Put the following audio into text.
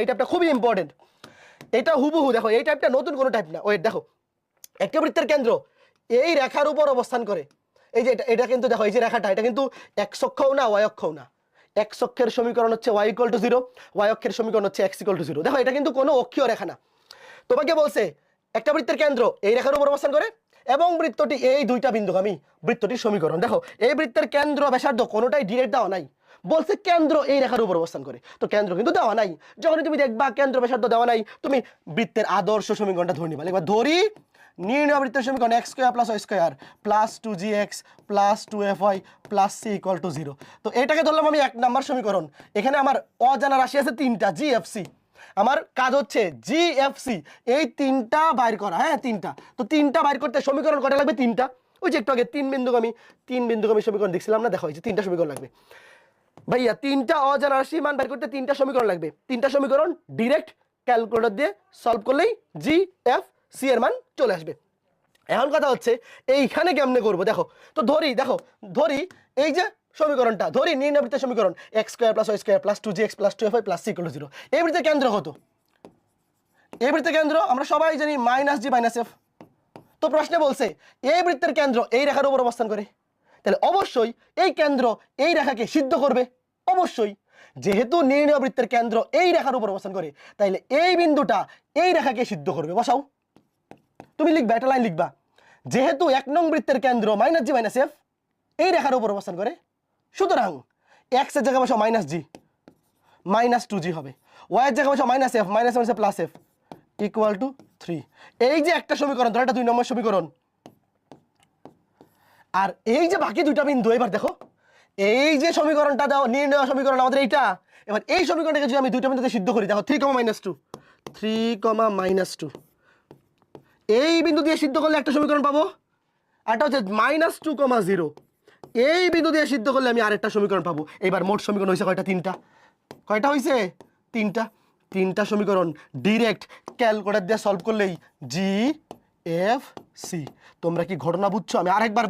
এই টাইপটা খুবই ইম্পর্টেন্ট। এটা হুবহু দেখো, এই টাইপটা নতুন কোনো টাইপ না। ওয়েট দেখো, একটা বৃত্তের কেন্দ্র এই রেখার উপর অবস্থান করে। এই যে এটা কিন্তু দেখো, এই যে রেখাটা এটা কিন্তু এক্স অক্ষও না ওয়াই অক্ষও না। এক্স অক্ষের সমীকরণ হচ্ছে y = 0, ওয়াই অক্ষের সমীকরণ হচ্ছে x = 0। দেখো এটা কিন্তু কোনো অক্ষীয় রেখা না। তোমাকে বলছে একটা বৃত্তের কেন্দ্র এই রেখার উপর অবস্থান করে এবং বৃত্তটি এই দুইটা বিন্দুগামী বৃত্তটির সমীকরণ। দেখো এই বৃত্তের কেন্দ্র ব্যাসার্ধ কোনোটাই ডিরেক্ট দেওয়া নাই, বলছে কেন্দ্র এই রেখার উপর অবস্থান করে। তো কেন্দ্র কিন্তু দেওয়া নাই। যখনই তুমি দেখবা কেন্দ্র ব্যাসার্ধ দেওয়া নাই, তুমি বৃত্তের আদর্শ সমীকরণটা ধরে নিবা। এবার ধরি নির্ণয় বৃত্তের সমীকরণ x² + y² + 2gx + 2fy + c = 0। তো এটাকে ধরলাম আমি 1 নম্বর সমীকরণ। এখানে আমার অজানা রাশি আছে 3টা, gfc। আমার কাজ হচ্ছে জিএফসি এই 3টা বাইর করা। হ্যাঁ 3টা। তো 3টা বাইর করতে সমীকরণ কটা লাগবে? 3টা। ওই যে একটু আগে 3 বিন্দুগামী সমীকরণ দেখছিলাম না, দেখো এই যে 3টা সমীকরণ লাগবে ভাইয়া। 3টা অজানা রাশি মান বাইর করতে 3টা সমীকরণ লাগবে। 3টা সমীকরণ ডিরেক্ট ক্যালকুলেটর দিয়ে সলভ করলেই জিএফসি এর মান চলে আসবে। এখন কথা হচ্ছে এইখানে কেমনে করবো দেখো। তো ধরি এই যে সমীকরণটা, ধরি নির্ণয় বৃত্তের সমীকরণ x² + y² + 2gx + 2fy + c = 0। এই বৃত্তের কেন্দ্র কত? এই বৃত্তের কেন্দ্র আমরা সবাই জানি -g - f। তো প্রশ্নে বলছে এই বৃত্তের কেন্দ্র এই রেখার উপর অবস্থান করে, তাহলে অবশ্যই এই কেন্দ্র এই রেখাকে সিদ্ধ করবে। অবশ্যই, যেহেতু নির্ণয় বৃত্তের কেন্দ্র এই রেখার উপর অবস্থান করে, তাইলে এই বিন্দুটা এই রেখাকে সিদ্ধ করবে। বসাও, তুমি লিখবা, একটা লাইন লিখবা, যেহেতু 1 নং বৃত্তের কেন্দ্র -g - f এই রেখার উপর অবস্থান করে, সুতরাং x এর জায়গায় বসাও -g, -2g হবে। y এর জায়গায় বসাও -f, -f = 3। এই যে একটা সমীকরণ, ধর এটা 2 নম্বর সমীকরণ। আর এই যে বাকি দুইটা বিন্দু, এবার দেখো এই যে সমীকরণটা দাও, নির্ণয় সমীকরণ আমাদের এইটা। এবার এই সমীকরণটাকে যদি আমি দুইটা বিন্দুতে সিদ্ধ করি, দেখো 3, -2 এই বিন্দু দিয়ে সিদ্ধ করলে একটা সমীকরণ পাবো। আরটা হচ্ছে -2, 0 এই বিন্দু দিয়ে সিদ্ধ করলে আমি আরেকটা সমীকরণ পাবো। এবার মোট সমীকরণ হয়েছে কয়টা? 3টা। কয়টা হয়েছে? 3টা সমীকরণ ডিরেক্ট ক্যালকুলেটর দিয়ে সলভ করলেই জিএফসি। তোমরা কি ঘটনা বুঝছো? আমি আরেকবার